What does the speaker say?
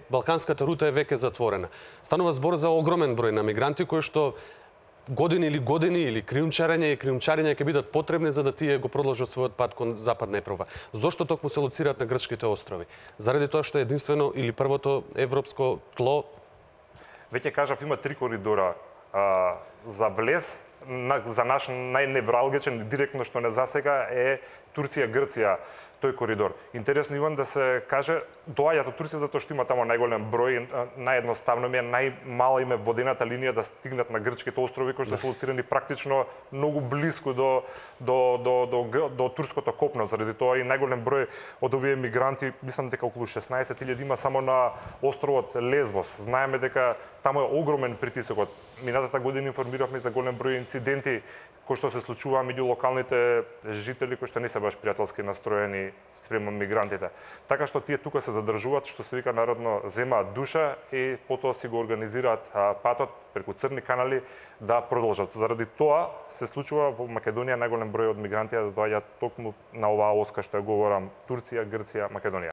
балканската рута е веќе затворена. Станува збор за огромен број на мигранти кои што години или криумчарење и криумчарење ќе бидат потребни за да тие го продолжат својот пат кон Западна Европа. Зошто токму се лоцираат на грчките острови? Заради тоа што е единствено или првото европско тло? Веќе кажав, има 3 коридора за влез. За наш најневралгичен, директно што не засега е Турција-Грција, тој коридор. Интересно, Иван, да се каже, доаѓаат од Турција затоа што има тамо најголем број, наједноставно им е, најмала им е водената линија да стигнат на грчките острови кои што се лоцирани практично многу блиску до турското копно. Заради тоа и најголем број од овие мигранти, мислам дека околу 16.000 има само на островот Лесбос. Знаеме дека тамо е огромен притисокот. Минатата година информиравме за голем број инциденти кои што се случуваа меѓу локалните жители кои што не се баш пријателски настроени спрема мигрантите. Така што тие тука се задржуваат, што се вика народно, земаат душа и потоа си го организираат патот преку црни канали да продолжат. Заради тоа се случува во Македонија најголем број од мигранти да доаѓаат токму на оваа оска што ја говорам, Турција, Грција, Македонија.